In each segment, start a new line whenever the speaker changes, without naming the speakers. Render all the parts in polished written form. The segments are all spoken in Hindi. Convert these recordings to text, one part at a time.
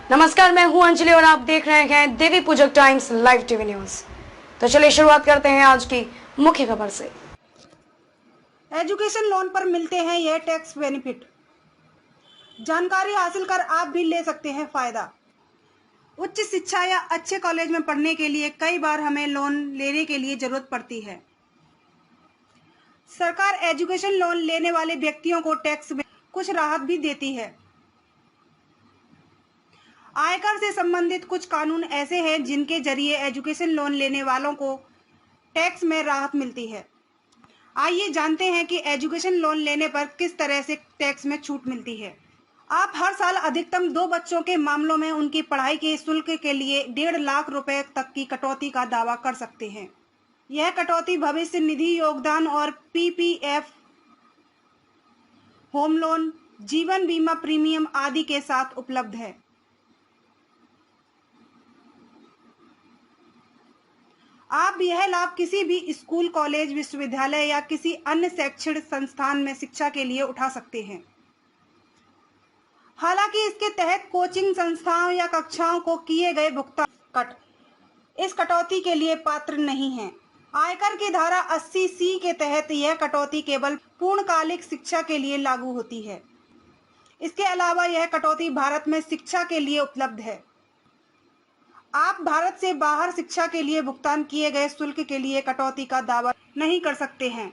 नमस्कार, मैं हूं अंजलि और आप देख रहे हैं देवी पूजक टाइम्स लाइव टीवी न्यूज। तो चलिए शुरुआत करते हैं आज की मुख्य खबर से।
एजुकेशन लोन पर मिलते हैं यह टैक्स बेनिफिट। जानकारी हासिल कर आप भी ले सकते हैं फायदा। उच्च शिक्षा या अच्छे कॉलेज में पढ़ने के लिए कई बार हमें लोन लेने के लिए जरूरत पड़ती है। सरकार एजुकेशन लोन लेने वाले व्यक्तियों को टैक्स में कुछ राहत भी देती है। आयकर से संबंधित कुछ कानून ऐसे हैं जिनके जरिए एजुकेशन लोन लेने वालों को टैक्स में राहत मिलती है। आइए जानते हैं कि एजुकेशन लोन लेने पर किस तरह से टैक्स में छूट मिलती है। आप हर साल अधिकतम 2 बच्चों के मामलों में उनकी पढ़ाई के शुल्क के लिए 1.5 लाख रुपए तक की कटौती का दावा कर सकते हैं। यह कटौती भविष्य निधि योगदान और पीपीएफ, होम लोन, जीवन बीमा प्रीमियम आदि के साथ उपलब्ध है। आप यह लाभ किसी भी स्कूल, कॉलेज, विश्वविद्यालय या किसी अन्य शैक्षणिक संस्थान में शिक्षा के लिए उठा सकते हैं। हालांकि इसके तहत कोचिंग संस्थाओं या कक्षाओं को किए गए भुगतान इस कटौती के लिए पात्र नहीं हैं। आयकर की धारा 80C के तहत यह कटौती केवल पूर्णकालिक शिक्षा के लिए लागू होती है। इसके अलावा यह कटौती भारत में शिक्षा के लिए उपलब्ध है। आप भारत से बाहर शिक्षा के लिए भुगतान किए गए शुल्क के लिए कटौती का दावा नहीं कर सकते हैं।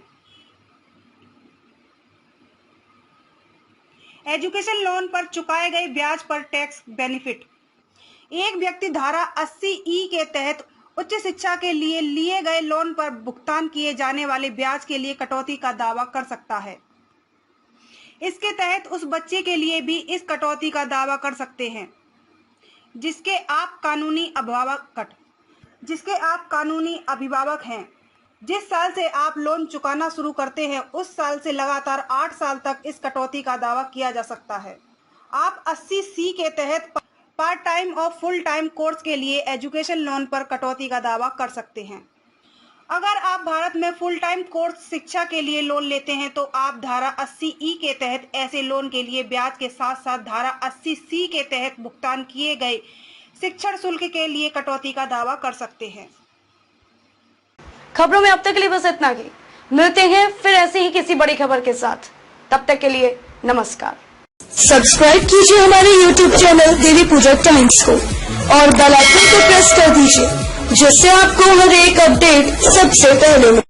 एजुकेशन लोन पर चुकाए गए ब्याज पर टैक्स बेनिफिट। एक व्यक्ति धारा 80E के तहत उच्च शिक्षा के लिए लिए गए लोन पर भुगतान किए जाने वाले ब्याज के लिए कटौती का दावा कर सकता है। इसके तहत उस बच्चे के लिए भी इस कटौती का दावा कर सकते हैं जिसके आप कानूनी अभिभावक हैं। जिस साल से आप लोन चुकाना शुरू करते हैं उस साल से लगातार 8 साल तक इस कटौती का दावा किया जा सकता है। आप 80C के तहत पार्ट टाइम और फुल टाइम कोर्स के लिए एजुकेशन लोन पर कटौती का दावा कर सकते हैं। अगर आप भारत में फुल टाइम कोर्स शिक्षा के लिए लोन लेते हैं तो आप धारा 80E के तहत ऐसे लोन के लिए ब्याज के साथ साथ धारा 80C के तहत भुगतान किए गए शिक्षण शुल्क के लिए कटौती का दावा कर सकते हैं।
खबरों में अब तक के लिए बस इतना ही। मिलते हैं फिर ऐसी ही किसी बड़ी खबर के साथ। तब तक के लिए नमस्कार।
सब्सक्राइब कीजिए हमारे YouTube चैनल देवी पूजक टाइम्स को और बेल आइकन को प्रेस कर दीजिए जिससे आपको हर एक अपडेट सबसे पहले